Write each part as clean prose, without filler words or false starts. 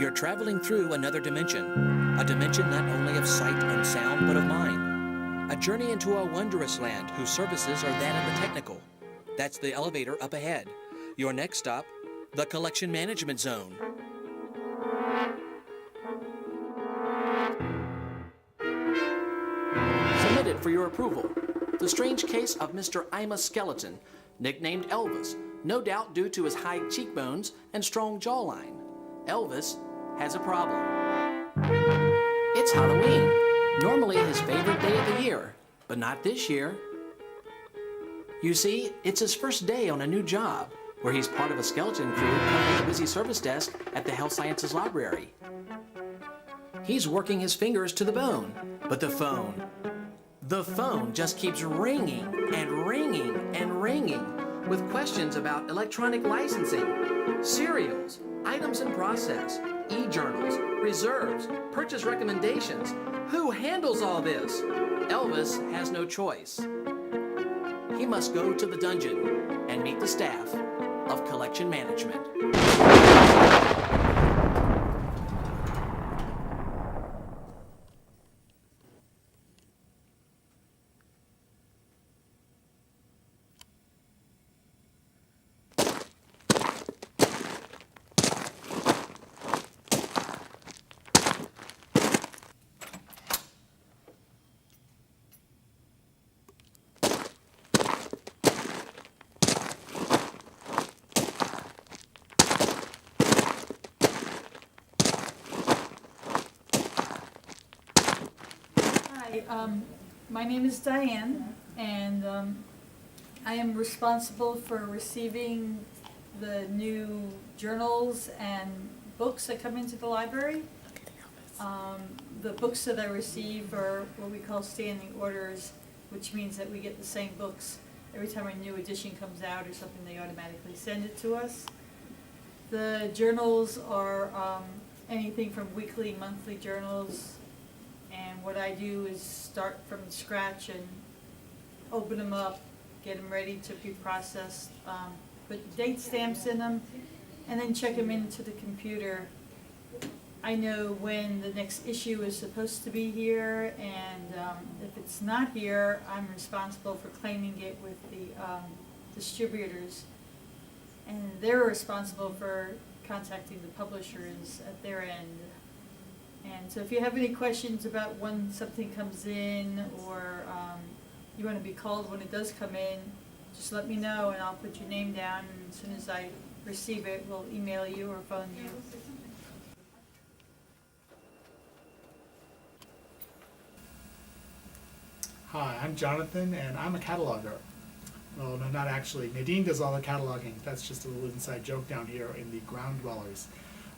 You're traveling through another dimension, a dimension not only of sight and sound, but of mind. A journey into a wondrous land whose services are that of the technical. That's the elevator up ahead. Your next stop, the Collection Management Zone. Submitted for your approval. The strange case of Mr. I'm a Skeleton, nicknamed Elvis, no doubt due to his high cheekbones and strong jawline. Elvis has a problem. It's Halloween, normally his favorite day of the year, but not this year. You see, it's his first day on a new job, where he's part of a skeleton crew covering the busy service desk at the Health Sciences Library. He's working his fingers to the bone, but the phone just keeps ringing and ringing and ringing with questions about electronic licensing, serials, items in process, e-journals, reserves, purchase recommendations. Who handles all this? Elvis has no choice. He must go to the dungeon and meet the staff of Collection Management. My name is Diane, and I am responsible for receiving the new journals and books that come into the library. The books that I receive are what we call standing orders, which means that we get the same books every time a new edition comes out or something. They automatically send it to us. The journals are anything from weekly, monthly journals. And what I do is start from scratch and open them up, get them ready to be processed, put date stamps in them, and then check them into the computer. I know when the next issue is supposed to be here, and if it's not here, I'm responsible for claiming it with the distributors. And they're responsible for contacting the publishers at their end. And so if you have any questions about when something comes in, or you want to be called when it does come in, just let me know and I'll put your name down, and as soon as I receive it, we'll email you or phone you. Hi, I'm Jonathan, and I'm a cataloger. Well, no, not actually. Nadine does all the cataloging. That's just a little inside joke down here in the ground dwellers.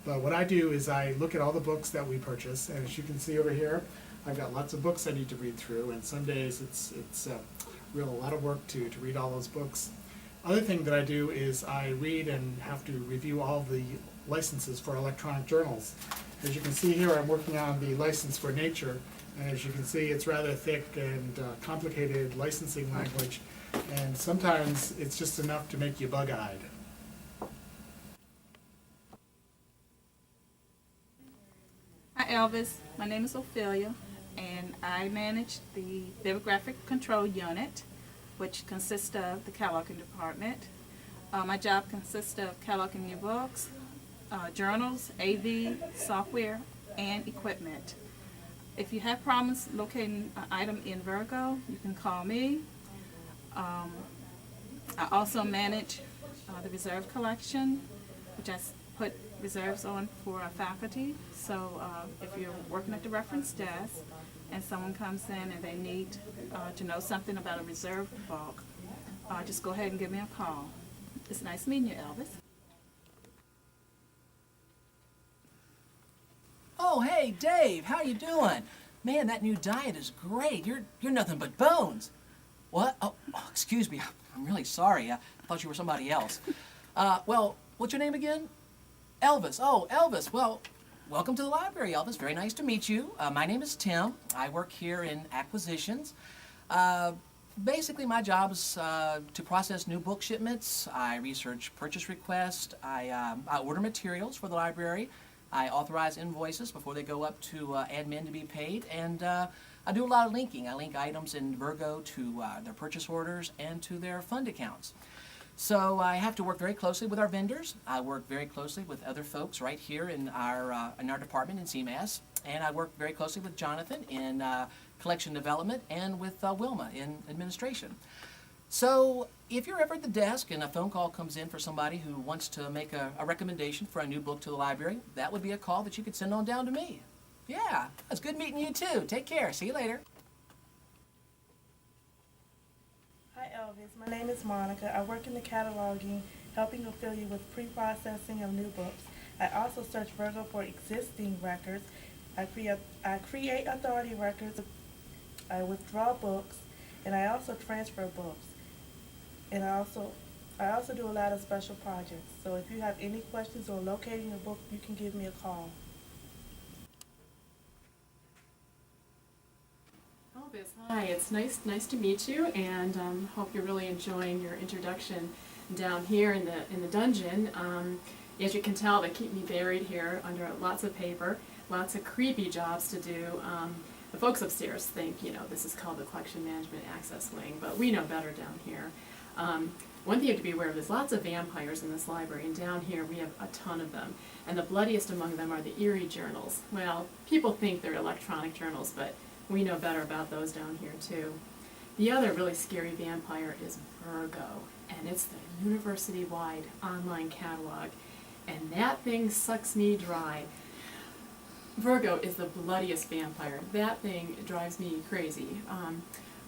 But what I do is I look at all the books that we purchase, and as you can see over here, I've got lots of books I need to read through, and some days it's a lot of work to read all those books. Other thing that I do is I read and have to review all the licenses for electronic journals. As you can see here, I'm working on the license for Nature, and as you can see, it's rather thick and complicated licensing language, and sometimes it's just enough to make you bug-eyed. Hi Elvis, my name is Ophelia, and I manage the Bibliographic Control Unit, which consists of the cataloging department. My job consists of cataloging your books, journals, AV, software, and equipment. If you have problems locating an item in Virgo, you can call me. I also manage the reserve collection, which I put reserves on for our faculty. So if you're working at the reference desk and someone comes in and they need to know something about a reserve book, just go ahead and give me a call. It's nice meeting you, Elvis. Oh, hey, Dave, how you doing? Man, that new diet is great. You're nothing but bones. What? Oh, excuse me. I'm really sorry. I thought you were somebody else. Well, what's your name again? Elvis. Oh, Elvis. Well, welcome to the library, Elvis. Very nice to meet you. My name is Tim. I work here in acquisitions. Basically, my job is to process new book shipments. I research purchase requests. I order materials for the library. I authorize invoices before they go up to admin to be paid, and I do a lot of linking. I link items in Virgo to their purchase orders and to their fund accounts. So I have to work very closely with our vendors. I work very closely with other folks right here in our department in CMAS, and I work very closely with Jonathan in collection development and with Wilma in administration. So if you're ever at the desk and a phone call comes in for somebody who wants to make a recommendation for a new book to the library, that would be a call that you could send on down to me. Yeah, it's good meeting you too. Take care. See you later. Hi Elvis, my name is Monica. I work in the cataloging, helping Ophelia with pre-processing of new books. I also search Virgo for existing records. I create authority records. I withdraw books, and I also transfer books. And I also do a lot of special projects. So if you have any questions on locating a book, you can give me a call. Elvis, hi, it's nice to meet you, and hope you're really enjoying your introduction down here in the dungeon. As you can tell, they keep me buried here under lots of paper, lots of creepy jobs to do. The folks upstairs think, this is called the Collection Management Access Wing, but we know better down here. One thing you have to be aware of, there's lots of vampires in this library, and down here we have a ton of them. And the bloodiest among them are the eerie journals. Well, people think they're electronic journals, but we know better about those down here too. The other really scary vampire is Virgo, and it's the university-wide online catalog, and that thing sucks me dry. Virgo is the bloodiest vampire. That thing drives me crazy.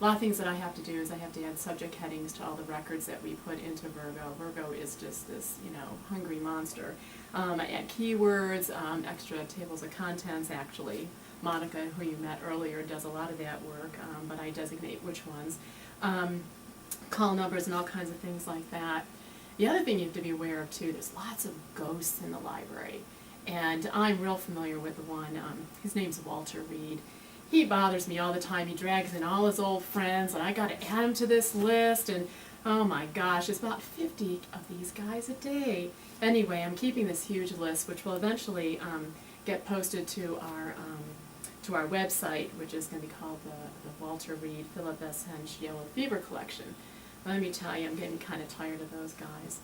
A lot of things that I have to do is I have to add subject headings to all the records that we put into Virgo. Virgo is just this, hungry monster. I add keywords, extra tables of contents, actually. Monica, who you met earlier, does a lot of that work, but I designate which ones. Call numbers and all kinds of things like that. The other thing you have to be aware of, too, there's lots of ghosts in the library. And I'm real familiar with the one, his name's Walter Reed. He bothers me all the time. He drags in all his old friends, and I got to add him to this list, and oh my gosh, it's about 50 of these guys a day. Anyway, I'm keeping this huge list, which will eventually get posted to our website, which is going to be called the Walter Reed Philip S. Hench Yellow Fever Collection. Let me tell you, I'm getting kind of tired of those guys.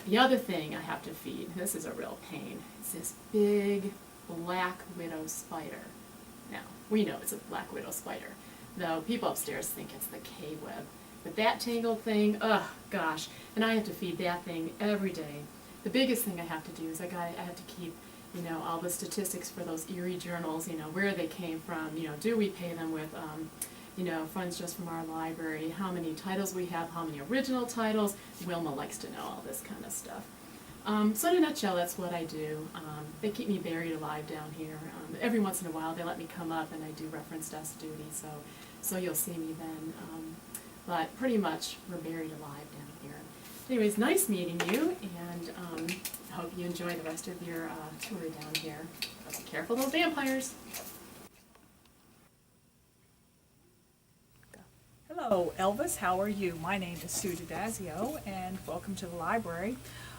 The other thing I have to feed, this is a real pain, it's this big black widow spider. Now, we know it's a black widow spider, though people upstairs think it's the K-web. But that tangled thing, oh gosh, and I have to feed that thing every day. The biggest thing I have to do is I have to keep, all the statistics for those eerie journals, where they came from, do we pay them with, funds just from our library, how many titles we have, how many original titles. Wilma likes to know all this kind of stuff. So in a nutshell, that's what I do. They keep me buried alive down here. Every once in a while, they let me come up, and I do reference desk duty, so you'll see me then. But pretty much, we're buried alive down here. Anyways, nice meeting you, and hope you enjoy the rest of your tour down here. But be careful of those vampires. Hello, Elvis. How are you? My name is Sue DiDazio, and welcome to the library.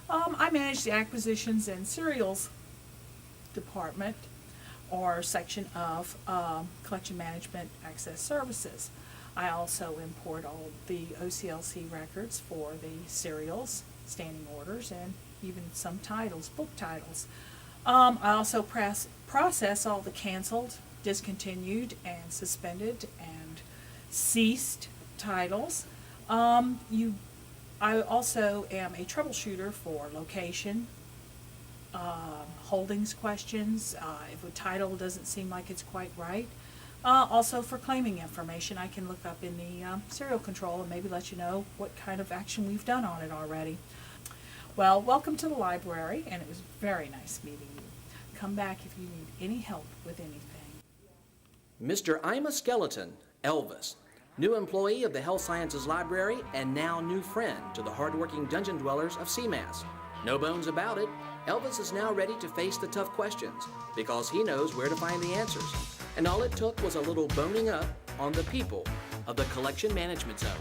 I manage the acquisitions and serials department, or section of collection management access services. I also import all the OCLC records for the serials, standing orders, and even some titles, book titles. I also process all the canceled, discontinued, and suspended, and ceased titles. I also am a troubleshooter for location, holdings questions, if a title doesn't seem like it's quite right. Also for claiming information, I can look up in the serial control and maybe let you know what kind of action we've done on it already. Well, welcome to the library, and it was very nice meeting you. Come back if you need any help with anything. Mr. Ima Skeleton, Elvis, new employee of the Health Sciences Library and now new friend to the hardworking dungeon dwellers of CMAS. No bones about it, Elvis is now ready to face the tough questions because he knows where to find the answers. And all it took was a little boning up on the people of the Collection Management Zone.